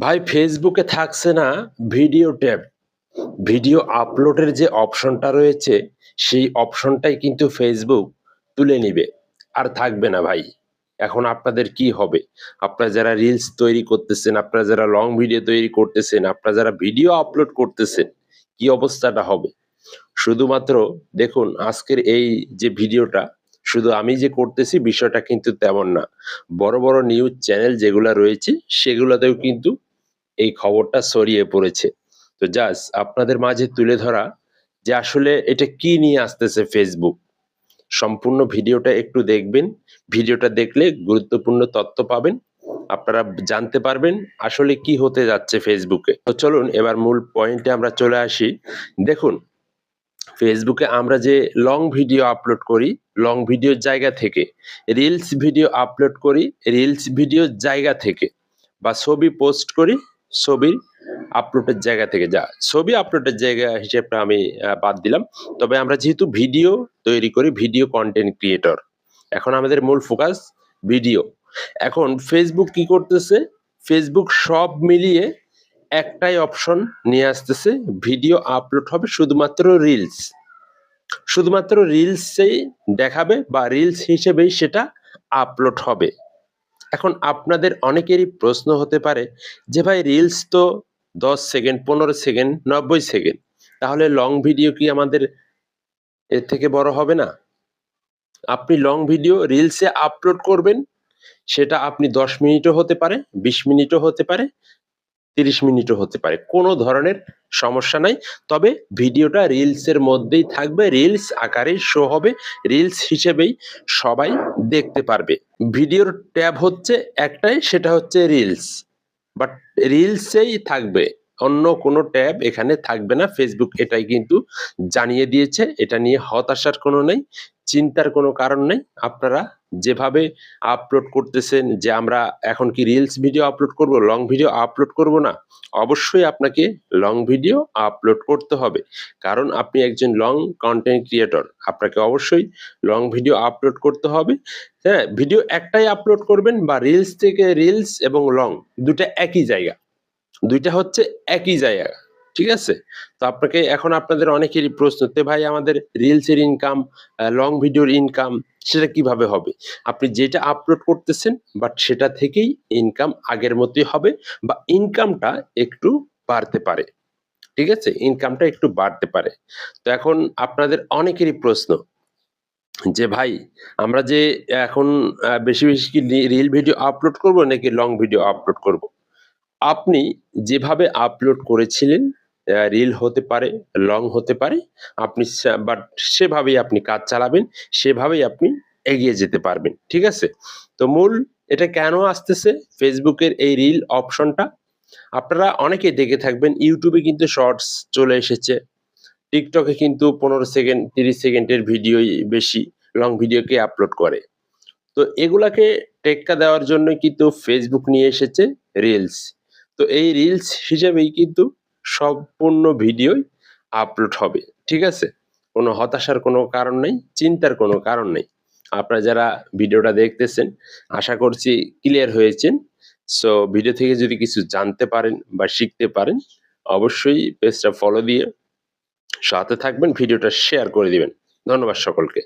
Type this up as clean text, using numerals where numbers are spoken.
ভাই ফেসবুকে থাকছে না ভিডিও ট্যাব। ভিডিও আপলোডের যে অপশনটা রয়েছে, সেই অপশনটাই কিন্তু ফেসবুক তুলে নিবে। আর থাকবে না ভাই। এখন আপনাদের কি হবে? আপনারা যারা রিলস তৈরি করতেছেন, আপনারা যারা লং ভিডিও তৈরি করতেছেন, আপনারা যারা ভিডিও আপলোড করতেছেন, কি অবস্থাটা হবে? শুধুমাত্র দেখুন আজকের এই যে ভিডিওটা শুধু আমি যে করতেছি বিষয়টা কিন্তু তেমন না। বড়, বড় নিউজ চ্যানেল যেগুলা রয়েছে সেগুলাতেও কিন্তু এই খবরটা ছড়িয়ে পড়েছে। তো জাস্ট আপনাদের মাঝে তুলে ধরা যে আসলে এটা কি নিয়ে আসতেছে ফেসবুক। সম্পূর্ণ ভিডিওটা একটু দেখবেন। ভিডিওটা দেখলে গুরুত্বপূর্ণ তথ্য পাবেন। আপনারা জানতে পারবেন আসলে কি হতে যাচ্ছে ফেসবুকে। তো চলুন এবার মূল পয়েন্টে আমরা চলে আসি। দেখুন ফেসবুকে আমরা যে লং ভিডিও আপলোড করি, লং ভিডিওর জায়গা থেকে, রিলস ভিডিও আপলোড করি, রিলস ভিডিওর জায়গা থেকে, বা ছবি পোস্ট করি, ছবির আপলোডের জায়গা থেকে, যা ছবি আপলোডের জায়গা হিসেবটা আমি বাদ দিলাম। তবে আমরা যেহেতু ভিডিও তৈরি করি, ভিডিও কন্টেন্ট ক্রিয়েটর, এখন আমাদের মূল ফোকাস ভিডিও। এখন ফেসবুক কি করতেছে? ফেসবুক সব মিলিয়ে একটাই অপশন নিয়ে আসতেছে, ভিডিও আপলোড হবে শুধুমাত্র রিলস। শুধুমাত্র রিলসেই দেখাবে বা রিলস হিসেবেই সেটা আপলোড হবে। এখন আপনাদের অনেকেরই প্রশ্ন হতে পারে যে ভাই রিলস তো 10 সেকেন্ড, 15 সেকেন্ড, 90 সেকেন্ড, তাহলে লং ভিডিও কি আমাদের এর থেকে বড় হবে না? আপনি লং ভিডিও রিলসে আপলোড করবেন, সেটা আপনি 10 মিনিটও হতে পারে, 20 মিনিটও হতে পারে, 30 মিনিটও হতে পারে, কোনো ধরনের সমস্যা নাই। তবে ভিডিওটা রিলসের মধ্যেই থাকবে, রিলস আকারেই শো হবে, রিলস হিসেবেই সবাই দেখতে পারবে। ভিডিওর ট্যাব হচ্ছে একটাই, সেটা হচ্ছে রিলস। বাট রিলসেই থাকবে, অন্য কোনো ট্যাব এখানে থাকবে না। ফেসবুক এটাই কিন্তু জানিয়ে দিয়েছে। এটা নিয়ে হতাশার কোনো নেই, চিন্তার কোনো কারণ নেই। আপনারা যেভাবে আপলোড করতেছেন যে আমরা এখন কি রিলস ভিডিও আপলোড করব, লং ভিডিও আপলোড করব না? অবশ্যই আপনাকে লং ভিডিও আপলোড করতে হবে। কারণ আপনি একজন লং কন্টেন্ট ক্রিয়েটর। আপনাকে অবশ্যই লং ভিডিও আপলোড করতে হবে। হ্যাঁ, ভিডিও একটাই আপলোড করবেন, বা রিলস থেকে রিলস এবং লং ২ টা একই জায়গা। ২ টা হচ্ছে একই জায়গা। ঠিক আছে? তো আপনাকে এখন আপনাদের অনেকেরই প্রশ্ন, তে ভাই আমাদের রিলসের ইনকাম, লং ভিডিওর ইনকাম সেটা কিভাবে হবে? আপনি যেটা আপলোড করতেছেন বাট সেটা থেকেই ইনকাম আগের মতোই হবে, বা ইনকামটা একটু বাড়তে পারে। ঠিক আছে? ইনকামটা একটু বাড়তে পারে। তো এখন আপনাদের অনেকেরই প্রশ্ন যে ভাই আমরা যে এখন বেশি, বেশি কি রিল ভিডিও আপলোড করব নাকি লং ভিডিও আপলোড করব? আপনি যেভাবে আপলোড করেছিলেন, রিল হতে পারে, লং হতে পারে, আপনি বাট সেভাবেই আপনি কাজ চালাবেন, সেভাবেই আপনি এগিয়ে যেতে পারবেন। ঠিক আছে? তো মূল এটা কেন আসতেছে ফেসবুকের এই রিল অপশনটা? আপনারা অনেকেই দেখে থাকবেন ইউটিউবে কিন্তু শর্টস চলে এসেছে। টিকটকে কিন্তু 15 সেকেন্ড, 30 সেকেন্ডের ভিডিওই বেশি লং ভিডিওকে আপলোড করে। তো এগুলাকে টেক্কা দেওয়ার জন্যই কিন্তু ফেসবুক নিয়ে এসেছে রিলস। তো এই রিলস হিসেবেই কিন্তু সম্পূর্ণ ভিডিওই আপলোড হবে। ঠিক আছে? কোনো হতাশার কোনো কারণ নেই, চিন্তার কোনো কারণ নেই। আপনারা যারা ভিডিওটা দেখতেছেন আশা করছি ক্লিয়ার হয়েছেন। সো ভিডিও থেকে যদি কিছু জানতে পারেন বা শিখতে পারেন, অবশ্যই পেজটা ফলো দিয়ে সাথে থাকবেন, ভিডিওটা শেয়ার করে দিবেন। ধন্যবাদ সকলকে।